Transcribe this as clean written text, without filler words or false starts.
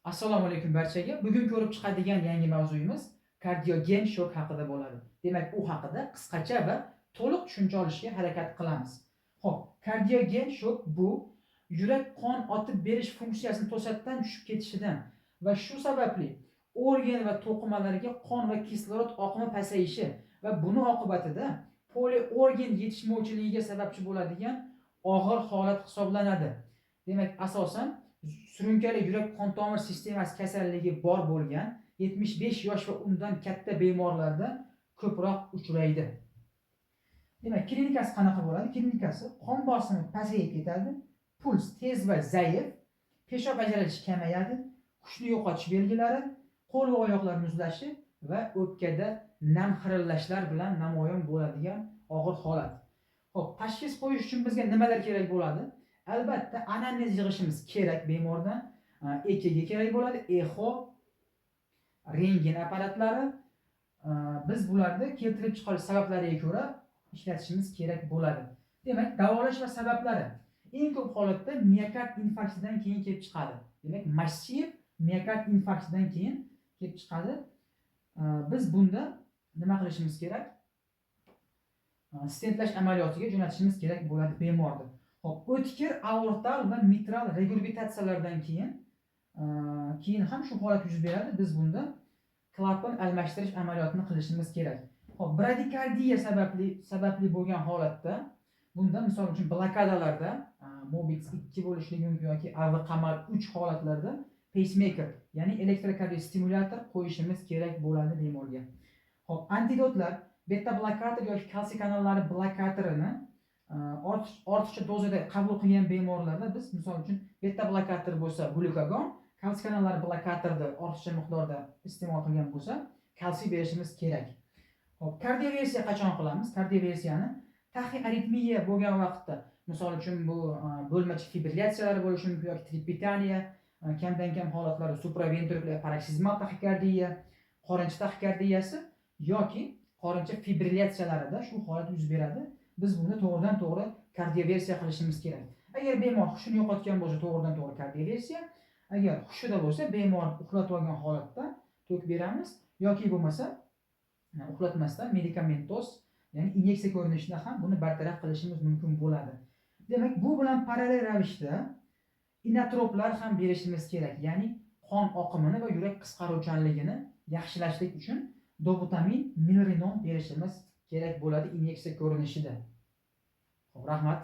Assalomu alaykum barchaga. Bugun ko'rib chiqadigan yangi mavzuyimiz kardiogen shok haqida bo'ladi. Demak, u haqida qisqacha va to'liq tushuncha olishga harakat qilamiz. Xo'p, kardiogen shok bu yurak qon otib berish funksiyasini to'satdan tushib ketishidan va shu sababli organ va to'qimalarga qon va kislorod oqimi pasayishi va buni oqibatida poliorgan yetishmovchiligiga sababchi bo'ladigan og'ir holat hisoblanadi. Demak, asosan surunkali yurak qon tomir sistemasi kasalligi bor bo'lgan 75 yosh va undan katta bemorlarda ko'proq uchraydi. Demak, klinikasi qanaqa bo'ladi? Klinikasi qon bosimi pasayib ketadi, puls tez va zaif, peshob ajralishi kamayadi, hushni yo'qotish belgilari, qo'l va oyoqlar muzlashi va o'pkada nam xirillashlar bilan namoyon bo'ladigan og'ir holat. Xo'p, tashxis qo'yish uchun bizga nimalar kerak bo'ladi? Albatta, anamnez yig'ishimiz kerak bemordan. EKG kerak bo'ladi, echo, rentgen apparatlari. Biz bularni keltirib chiqarish sabablariga ko'ra ishlatishimiz kerak bo'ladi. Demak, davolash va sabablari. Eng ko'p holatda miokard infarktidan keyin kelib chiqadi. Demak, massiv miokard infarktidan keyin kelib chiqadi. Biz bunda nima qilishimiz kerak? Stentlash amaliyotiga jo'natishimiz kerak bo'ladi bemorni. Xo'p, o'tkir aortal va mitral regurgitatsiyalardan keyin ham shu holat yuz beradi. Biz bunda klapan almashtirish amaliyotini qilishimiz kerak. Xo'p, bradikardiya sababli bo'lgan holatda bunda misol uchun blokadalarda Mobix 2 bo'lishligi mumkin yoki AV-qamal 3 holatlarda pacemaker, ya'ni elektrokardiostimulyator qo'yishimiz kerak bo'ladi bemorga. Xo'p, antidotlar beta blokator yoki kalsiy kanallari blokatorini ortiqcha dozada qabul qilgan bemorlarda biz misol uchun beta blokator bo'lsa glukagon, kalsiy kanallari blokatorda ortiqcha miqdorda iste'mol qilgan bo'lsa kalsiy berishimiz kerak. Xo'p, kardioversiya qachon qilamiz? Kardioversiyani taxiaritmiya bo'lgan vaqtda, misol uchun bu bo'lmachi fibrillatsiyalar bo'lishi mumkin yoki triptaniya, kamdan kam holatlarda supraventrikulyar paroksizmal taxikardiya, qorincha taxikardiyasi yoki qorincha fibrillatsiyalarida shu holat yuz beradi. Biz buni to'g'ridan to'g'ri kardioversiya qilishimiz kerak. Agar bemor hushini yo'qotgan bo'lsa, to'g'ridan to'g'ri kardioversiya. Agar hushida bo'lsa, bemor uxlatib olgan holatda tok beramiz yoki bo'lmasa uxlatmasdan medikamentoz, ya'ni inyeksiya ko'rinishida ham buni bartaraf qilishimiz mumkin bo'ladi. Demak, bu bilan parallel ravishda inotroplar ham berishimiz kerak. Ya'ni qon oqimini va yurak qisqaruvchanligini yaxshilashlik uchun doputamin, milrinon berishimiz kerak bo'ladi inyeksiya ko'rinishida. Xo'p, rahmat.